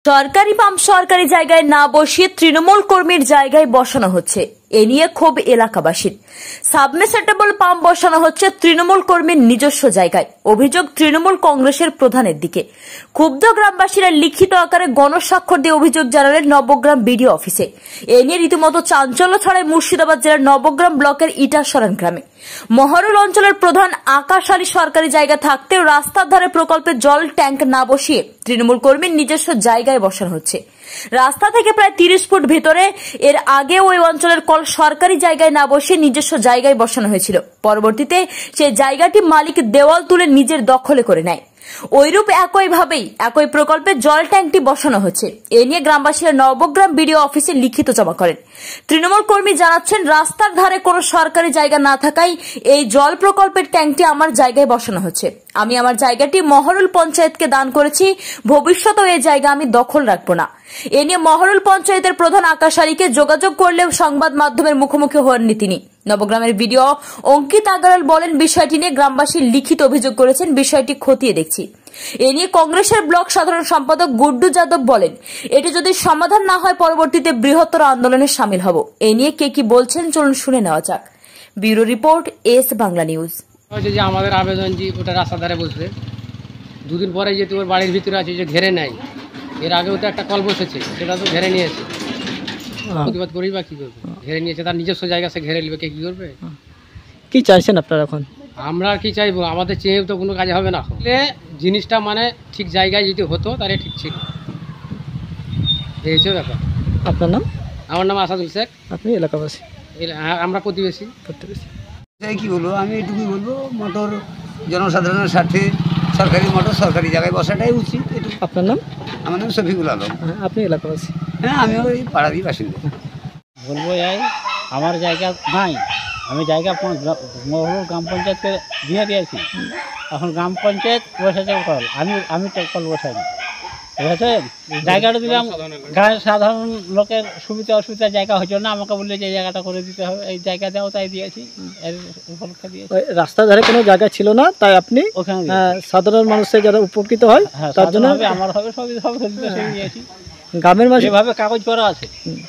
সরকারি পাম্প সরকারি জায়গায় না বসিয়ে তৃণমূল কর্মীর জায়গায় বসানো হচ্ছে। এ নিয়ে ক্ষোভ এলাকাবাসীর। সাবমের্সিবল পাম্প বসানো হচ্ছে তৃণমূল কর্মীর নিজস্ব জায়গায়। অভিযোগ তৃণমূল কংগ্রেসের প্রধানের দিকে। ক্ষুব্ধ গ্রামবাসীরা লিখিত আকারে গণস্বাক্ষর দিয়ে অভিযোগ জানালেন নবগ্রাম বিডিও অফিসে। এ নিয়ে রীতিমতো চাঞ্চল্য ছড়ায় মুর্শিদাবাদ জেলার নবগ্রাম ব্লকের ইটাসরান গ্রামে। মহরুল অঞ্চলের প্রধান আকাশ আলী সরকারি জায়গা থাকতেও রাস্তার ধারে প্রকল্পের জল ট্যাঙ্ক না বসিয়ে তৃণমূল কর্মীর নিজস্ব জায়গায় বসানো হচ্ছে। রাস্তা থেকে প্রায় 30 ফুট ভিতরে। এর আগেও ওই অঞ্চলের কল সরকারি জায়গায় না বসিয়ে নিজস্ব জায়গায় বসানো হয়েছিল। পরবর্তীতে সেই জায়গাটি মালিক দেওয়াল তুলে নিজের দখলে করে নেয়। ওইরূপ একই প্রকল্পে জল ট্যাঙ্কটি বসানো হচ্ছে। এ নিয়ে গ্রামবাসীরা নবগ্রাম বিডিও অফিসে লিখিত জমা করেন। তৃণমূল কর্মী জানাচ্ছেন, রাস্তার ধারে কোনো সরকারি জায়গা না থাকায় এই জল প্রকল্পের ট্যাঙ্কটি আমার জায়গায় বসানো হচ্ছে। আমি আমার জায়গাটি মহরুল পঞ্চায়েতকে দান করেছি। ভবিষ্যতেও এই জায়গা আমি দখল রাখবো না। এ নিয়ে মহরুল পঞ্চায়েতের প্রধান আকাশ আলীকে যোগাযোগ করলেও সংবাদ মাধ্যমের মুখোমুখি হননি তিনি। নবগ্রামের বিডিও অঙ্কিত আগারাল বলেন, বিষয়টি নিয়ে গ্রামবাসী লিখিত অভিযোগ করেছেন, বিষয়টি খতিয়ে দেখছি। এ নিয়ে কংগ্রেসের ব্লক সাধারণ সম্পাদক গুড্ডু যাদব বলেন, এটি যদি সমাধান না হয় পরবর্তীতে বৃহত্তর আন্দোলনে সামিল হব। এ নিয়ে কে কি বলছেন চলুন শুনে নেওয়া যাক। Bureau report, S Bangla news. যে আমাদের আবেদন যে ওটা রাস্তার ধারে বসবে, দুদিন পরে যেহেতু ওর বাড়ির ভিতরে আছে যে ঘেরে নেয়, এর আগেও তো একটা কল বসেছে, সেটা তো ঘেরে নিয়েছে। প্রতিবাদ করেই বা কি করবে? ঘেরে নিয়েছে, তার নিজস্ব জায়গা সে ঘেরে নেবে, কে কি করবে? কি চাইছেন আপনারা এখন? আমরা আর কি চাইবো? আমাদের চেয়েও তো কোনো কাজ হবে না। জিনিসটা মানে ঠিক জায়গায় যদি হতো তাহলে ঠিক ছিল। এই হচ্ছে ব্যাপার। আপনার নাম? আমার নাম আসাদুল শেখ। আপনি এলাকাবাসী? আমরা প্রতিবেশী। কি বলবো, আমি এটুকুই বলবো, মোটর জনসাধারণের স্বার্থে সরকারি মোটর সরকারি জায়গায় বসাটাই উচিত। আপনার নাম? আমার নাম শফিকুল আলম। আপনি এলাকাবাসী? হ্যাঁ, আমিও এই পাড়ারই বাসিন্দা। বলবো এই আমার জায়গা নাই, আমি জায়গা মহরুল গ্রাম পঞ্চায়েতকে দিয়ে দিয়েছি। এখন গ্রাম পঞ্চায়েত বসেছে কল, আমি তো কল বসাইনি। ঠিক আছে, জায়গাটা দিলাম গায়ের সাধারণ লোকের সুবিধা অসুবিধা জায়গা হয়েছে না, আমাকে বললে যে জায়গাটা করে দিতে হবে, এই জায়গা দেওয়া তাই দিয়েছি। রাস্তার ধারে কোনো জায়গা ছিল না, তাই আপনি সাধারণ মানুষের যারা উপকৃত হয় তার জন্য আমার হবে সব দিয়েছি। গ্রামের মানুষ যেভাবে কাগজ করা আছে,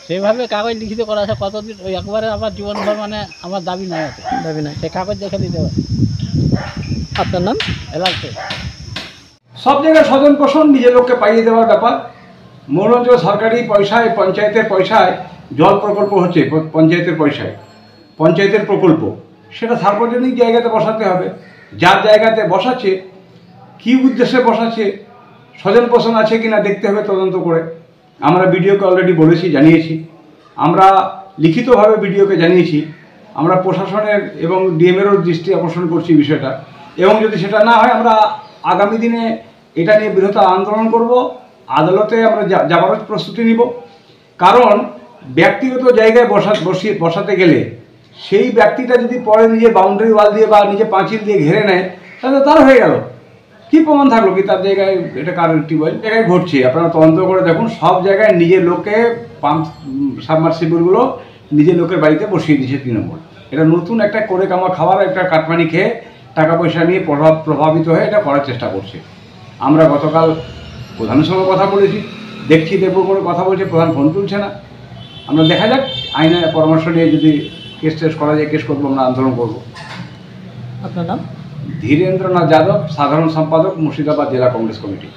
সেইভাবে কাগজ লিখিত করা আছে। কতদিন ওই একবারে আমার জীবনভর মানে আমার দাবি নাই আছে, দাবি নাই, সেই কাগজ দেখে দিতে হবে। আপনার নাম? এলাকা সব জায়গায় স্বজন পোষণ, নিজের লোককে পাইয়ে দেওয়ার ব্যাপার। মনোরঞ্জন সরকারি পয়সায়, পঞ্চায়েতের পয়সায় জল প্রকল্প হচ্ছে, পঞ্চায়েতের পয়সায় পঞ্চায়েতের প্রকল্প, সেটা সার্বজনীন জায়গাতে বসাতে হবে। যার জায়গাতে বসাচ্ছে, কী উদ্দেশ্যে বসাচ্ছে, স্বজন পোষণ আছে কিনা দেখতে হবে তদন্ত করে। আমরা বিডিওকে অলরেডি বলেছি, জানিয়েছি, আমরা লিখিতভাবে বিডিওকে জানিয়েছি। আমরা প্রশাসনের এবং ডিএমেরও দৃষ্টি আকর্ষণ করছি বিষয়টা, এবং যদি সেটা না হয় আমরা আগামী দিনে এটা নিয়ে বৃহত্তর আন্দোলন করব। আদালতে আমরা যাবারও প্রস্তুতি নিব। কারণ ব্যক্তিগত জায়গায় বসাতে গেলে সেই ব্যক্তিটা যদি পরে নিজের বাউন্ডারি ওয়াল দিয়ে বা নিজে পাঁচিল দিয়ে ঘিরে নেয়, তাহলে তার হয়ে গেল। কী প্রমাণ থাকলো কি তার জায়গায় এটা কার টিউবওয়েল জায়গায় ঘটছে? আপনারা তদন্ত করে দেখুন, সব জায়গায় নিজের লোককে পাম্প সাবমার্সিবলগুলো নিজের লোকের বাড়িতে বসিয়ে দিয়েছে তৃণমূল। এটা নতুন একটা করে কামা খাওয়ার একটা কাটমানি খেয়ে টাকা পয়সা নিয়ে প্রভাবিত হয়ে এটা করার চেষ্টা করছে। আমরা গতকাল প্রধানের সঙ্গে কথা বলেছি, দেখবো করে কথা বলছে, প্রধান ফোন তুলছে না। আমরা দেখা যাক, আইনের পরামর্শ নিয়ে যদি কেস টেস করা যায় কেস করবো, আমরা আন্দোলন করব। আপনার নাম? ধীরেন্দ্রনাথ যাদব, সাধারণ সম্পাদক, মুর্শিদাবাদ জেলা কংগ্রেস কমিটি।